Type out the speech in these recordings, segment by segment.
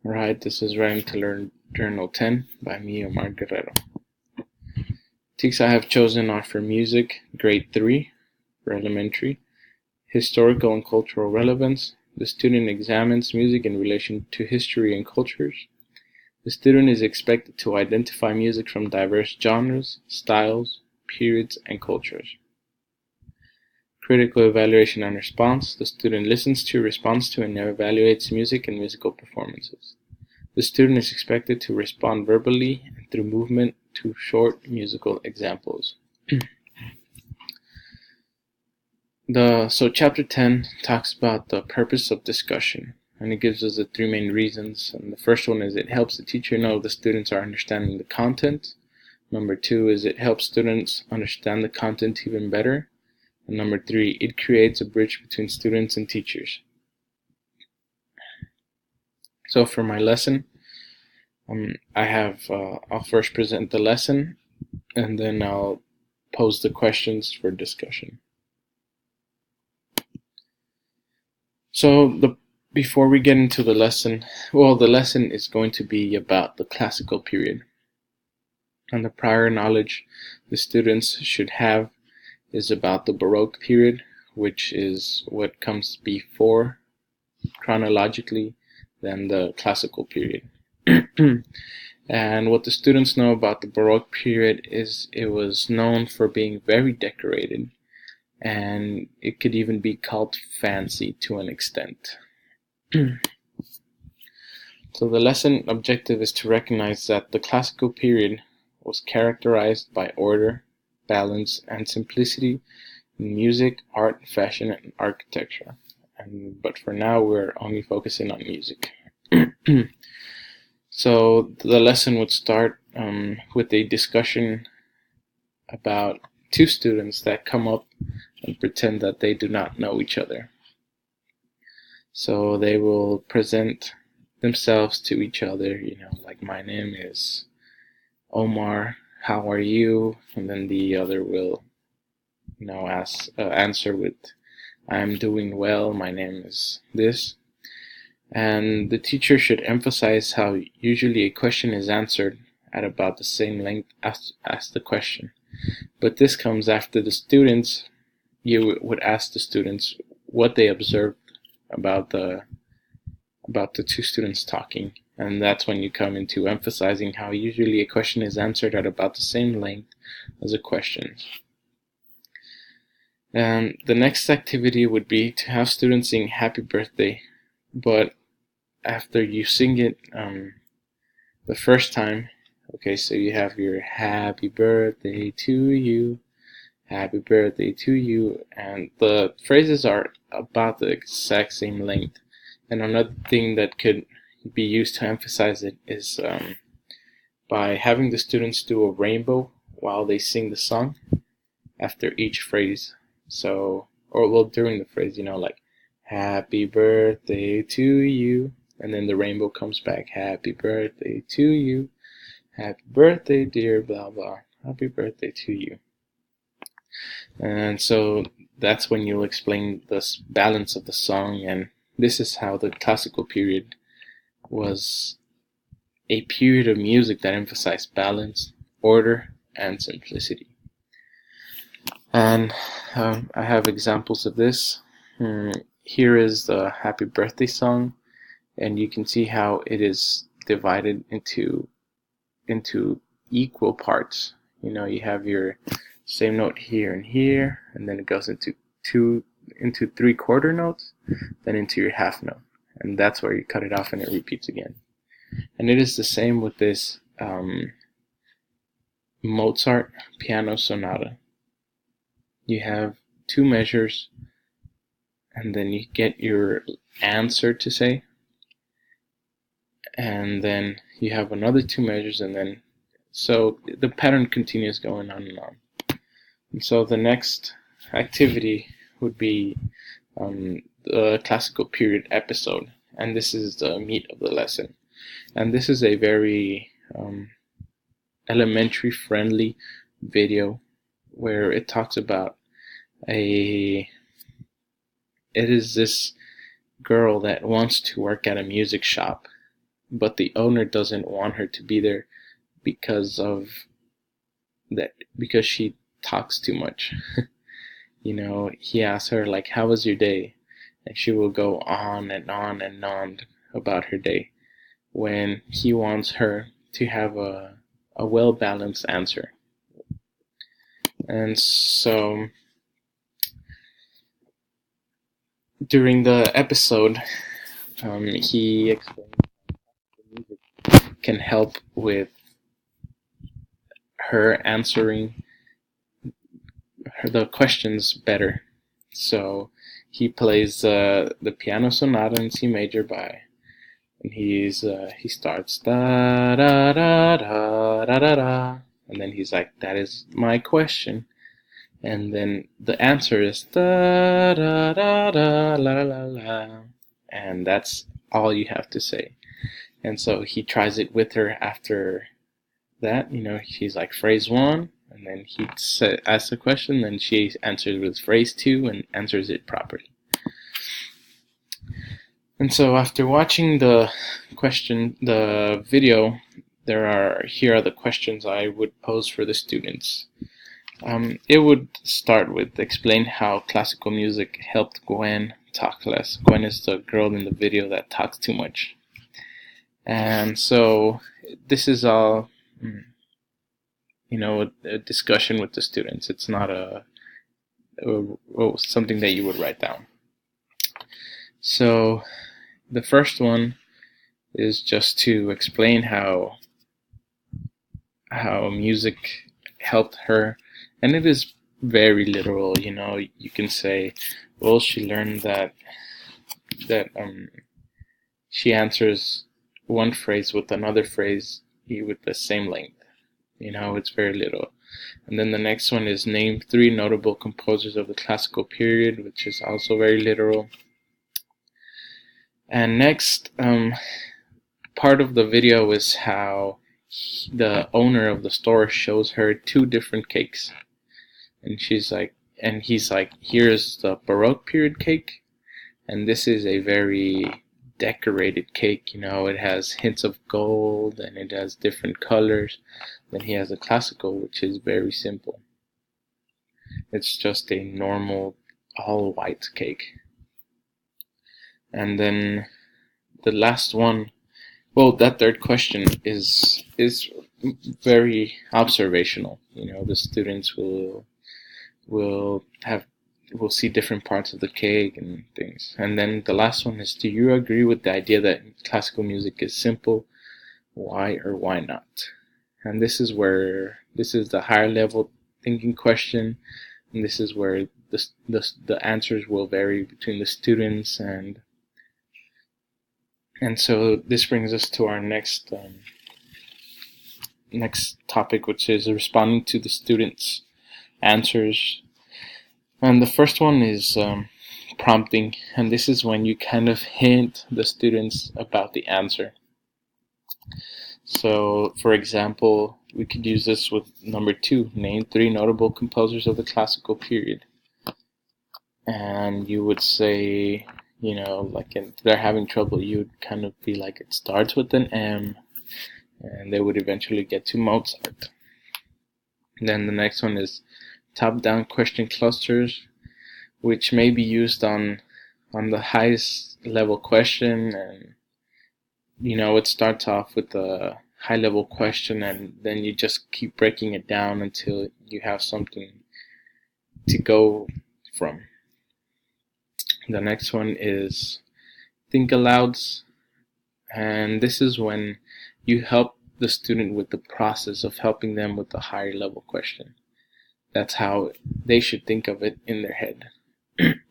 Alright, this is Writing to Learn Journal 10 by me, Omar Guerrero. Topics I have chosen are for music, grade 3, for elementary, historical and cultural relevance. The student examines music in relation to history and cultures. The student is expected to identify music from diverse genres, styles, periods, and cultures. Critical evaluation and response. The student listens to, responds to, and evaluates music and musical performances. The student is expected to respond verbally and through movement to short musical examples. So chapter 10 talks about the purpose of discussion, and it gives us the three main reasons. And the first one is it helps the teacher know the students are understanding the content. Number 2 is it helps students understand the content even better. And number 3, it creates a bridge between students and teachers. So for my lesson, I'll first present the lesson, and then I'll pose the questions for discussion. So before we get into the lesson, the lesson is going to be about the classical period. And the prior knowledge the students should have is about the Baroque period, which is what comes before, chronologically, than the classical period. And what the students know about the Baroque period is it was known for being very decorated, and it could even be called fancy to an extent. So the lesson objective is to recognize that the classical period was characterized by order, balance, and simplicity in music, art, fashion, and architecture. But for now, we're only focusing on music. So the lesson would start with a discussion about two students that come up and pretend that they do not know each other. So they will present themselves to each other, like, my name is Omar, how are you? And then the other will, answer with, I'm doing well, my name is this. And the teacher should emphasize how usually a question is answered at about the same length as the question. But this comes after you would ask the students what they observed about the two students talking. And that's when you come into emphasizing how usually a question is answered at about the same length as a question. And the next activity would be to have students sing Happy Birthday, but after you sing it the first time, okay, so you have your Happy Birthday to you, Happy Birthday to you, and the phrases are about the exact same length. And another thing that could be used to emphasize it is by having the students do a rainbow while they sing the song after each phrase. During the phrase, like, Happy Birthday to you, and then the rainbow comes back, Happy Birthday to you, Happy Birthday dear blah blah, Happy Birthday to you. And so that's when you'll explain the balance of the song, and this is how the classical period was a period of music that emphasized balance, order, and simplicity. And I have examples of this. Here is the Happy Birthday song, and you can see how it is divided into equal parts. You have your same note here and here, and then it goes into 3/4 notes, then into your half note, and that's where you cut it off and it repeats again. And it is the same with this Mozart piano sonata. You have 2 measures, and then you get your answer to say, and then you have another 2 measures, and then so the pattern continues going on and on. And so the next activity would be the classical period episode, and this is the meat of the lesson. And this is a very elementary friendly video where it talks about it is this girl that wants to work at a music shop, but the owner doesn't want her to be there because she talks too much. He asks her like, "How was your day?" And she will go on and on and on about her day when he wants her to have a well-balanced answer. And so during the episode, he explains how music can help with her answering the questions better. So he plays the piano sonata in C major and he starts da da da da da da da, and then he's like, "That is my question," and then the answer is da da da da la la la la, and that's all you have to say. And so he tries it with her after that. She's like phrase one, and then he asks a question, then she answers with phrase two and answers it properly. And so after watching the video, here are the questions I would pose for the students. It would start with explain how classical music helped Gwen talk less. Gwen is the girl in the video that talks too much. And so this is all, a discussion with the students. It's not something that you would write down. So the first one is just to explain how music helped her, and it is very literal. You can say, well, she learned that she answers one phrase with another phrase with the same length. It's very little. And then the next one is name 3 notable composers of the classical period, which is also very literal. And next, part of the video is how the owner of the store shows her 2 different cakes, and he's like, here's the Baroque period cake, and this is a very decorated cake. It has hints of gold and it has different colors. Then he has a classical, which is very simple. It's just a normal all white cake. And then the last one, that third question is very observational. The students will see different parts of the cake and things. And then the last one is, do you agree with the idea that classical music is simple? Why or why not? And this is the higher level thinking question, and this is where the answers will vary between the students. And so this brings us to our next topic, which is responding to the students' answers. And the first one is prompting, and this is when you kind of hint the students about the answer. So, for example, we could use this with number 2, name 3 notable composers of the classical period. And you would say, like if they're having trouble, you would kind of be like, it starts with an M, and they would eventually get to Mozart. Then the next one is top-down question clusters, which may be used on the highest level question. And it starts off with a high level question, and then you just keep breaking it down until you have something to go from. The next one is think alouds, and this is when you help the student with the process of helping them with the higher level question. That's how they should think of it in their head.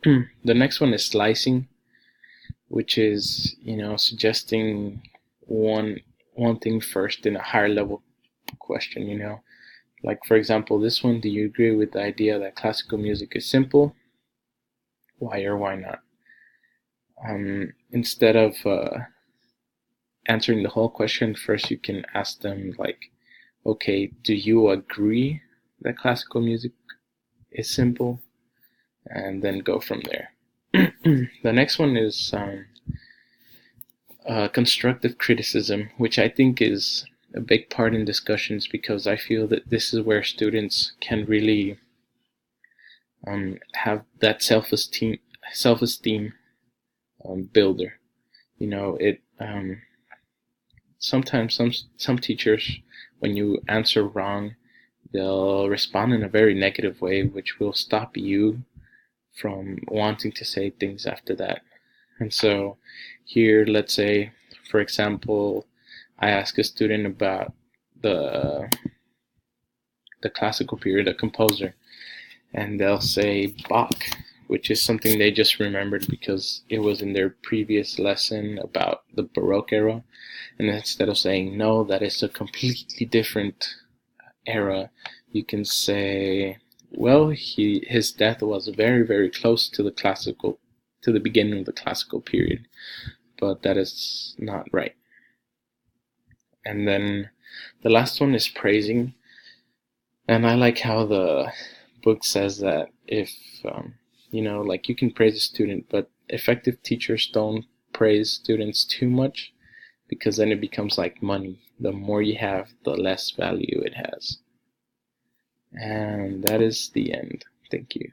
The next one is slicing, which is suggesting one thing first in a higher level question. Like, for example, this one, do you agree with the idea that classical music is simple? Why or why not? Instead of answering the whole question, first you can ask them like, okay, do you agree that classical music is simple? And then go from there. The next one is constructive criticism, which I think is a big part in discussions, because I feel that this is where students can really have that self-esteem builder. You know, it sometimes some teachers, when you answer wrong, they'll respond in a very negative way, which will stop you from wanting to say things after that. And so here, let's say, for example, I ask a student about the classical period, a composer, and they'll say Bach, which is something they just remembered because it was in their previous lesson about the Baroque era. And instead of saying, no, that is a completely different era, you can say, well, his death was very, very close to the beginning of the classical period, but that is not right. And then the last one is praising, and I like how the book says that if like, you can praise a student, but effective teachers don't praise students too much, because then it becomes like money. The more you have, the less value it has. And that is the end. Thank you.